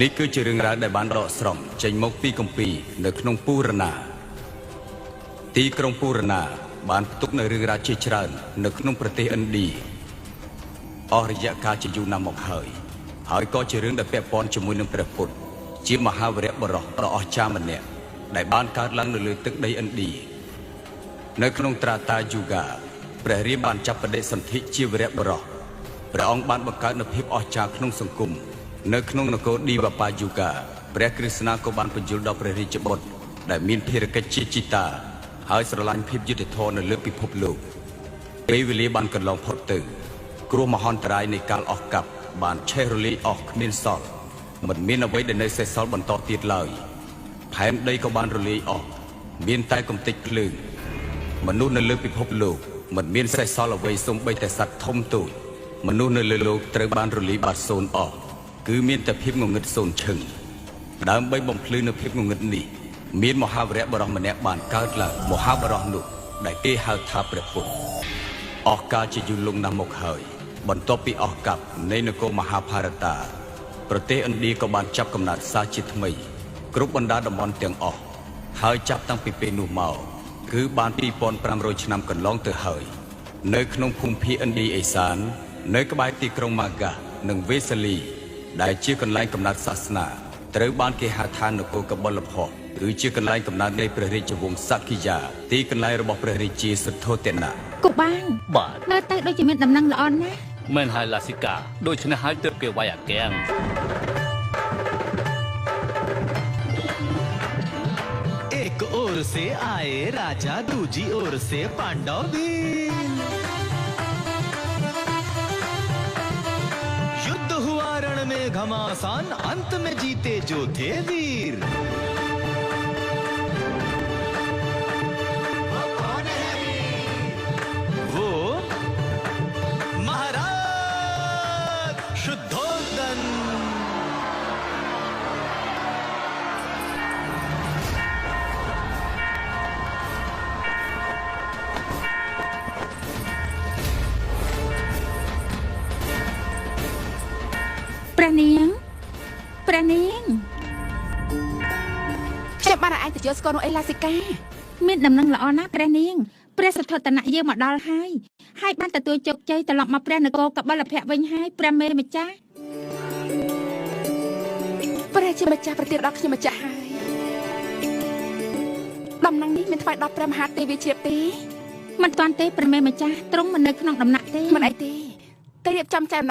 នេះគឺជារឿងរ៉ាវដែលបានដកស្រង់ចេញមកពីគម្ពីរនៅក្នុងពូរណាទីក្រុងពូរណាបានផ្ទុកនៅរឿងរ៉ាវជាច្រើននៅក្នុងប្រទេសឥណ្ឌាអស់រយៈកាលជាយូរណាស់មកហើយក៏ជារឿងដែលពាក់ព័ន្ធជាមួយនឹងព្រះពុទ្ធជាមហាវីរបុរសដ៏អស្ចារ្យម្នាក់ដែលបានកើតឡើងនៅលើទឹកដីឥណ្ឌានៅក្នុងត្រាតាយូហ្គាព្រះរាមបានចាប់បដិសន្ធិជាវីរបុរសព្រះអង្គបានបង្កើតនូវភាពអស្ចារ្យក្នុងសង្គមនៅក្នុងនគរឌីវបាយូហ្គាព្រះក្រឹស្ណាក៏បានបញ្យល់ដល់ព្រះរាជបុត្រដែលមានភារកិច្ចជាជីតាហើយស្រឡាញ់ភាពយុត្តិធម៌នៅលើពិភពលោកពេលវេលាបានកន្លងផុតទៅគ្រោះមហន្តរាយនៃកាលអស់កັບបានឆេះរលាយអស់គ្មានសល់មិនមានអ្វីដែលនៅសេសសល់បន្តទៀតឡើយផែនដីក៏បានរលាយអស់មានតែកំទេចភ្លើងមនុស្សនៅលើពិភពលោកមិនមានសេសសល់អ្វីសូម្បីតែសត្វធំតូចមនុស្សនៅលើលោកត្រូវបានរលាយបាត់សូន្យអស់គឺមានតែភាពងងឹតសូន្យឈឹងដើម្បីបំភ្លឺនៅភាពងងឹតនេះមានមហាវីរបុរសម្នាក់បានកើតឡើងមហាបុរសនោះដែលគេហៅថាព្រះពុទ្ធអស់កាលជាយូរលង់ណាស់មកហើយបន្ទាប់ពីអស់កັບនៃនគរមហាភារតាប្រទេសឥណ្ឌាក៏បានចាប់កំណើតសារជាថ្មីគ្រប់បណ្ដាតំបន់ទាំងអស់ហើយចាប់តាំងពីពេលនោះមកគឺបាន2500ឆ្នាំកន្លងទៅហើយនៅក្នុងភូមិភាគឥណ្ឌាឦសាននៅក្បែរទីក្រុងម៉ាហ្កានិងវេសាលីដែលជាកន្លែងកំណើតសាសនាត្រូវបានគេហៅថានគរកបិលភ័ក្រគឺជាកន្លែងកំណើតនៃព្រះរាជវង្សសក្កិយាទីកន្លែងរបស់ព្រះរាជាសិទ្ធោទនៈគូបាងនៅតែដូចជាមានដំណឹងល្អណាស់មែនហើយឡាស៊ីកាដូច្នេះហើយទើបគេវាយអាកាំង एक ओर से आए राजा दूजी ओर से पांडव भी युद्ध हुआ रण में घमासान अंत में जीते जो थे वीर वो महाराज शुद्धोदनព្រះនាងខ្ញុំបានឲ្យឯងទៅយកស្គាល់នោះអីឡាស៊ីកាមានដំណឹងល្អណាស់ព្រះនាងព្រះសទ្ធោទនៈយើងមកដល់ហើយបានទទួលជោគជ័យត្រឡប់មកព្រះនគរកបិលភ័ក្រវិញហើយព្រះមេម្ចាស់ព្រះជាម្ចាស់ប្រទានដល់ខ្ញុំម្ចាស់ហើយដំណឹងនេះមានថ្វាយដល់ព្រះមហាទេវីជ្រាបទេមិនទាន់ទេព្រះមេម្ចាស់ទ្រង់មិននៅក្នុងដំណាក់ទេមិនអីទេតែរៀបចំចែក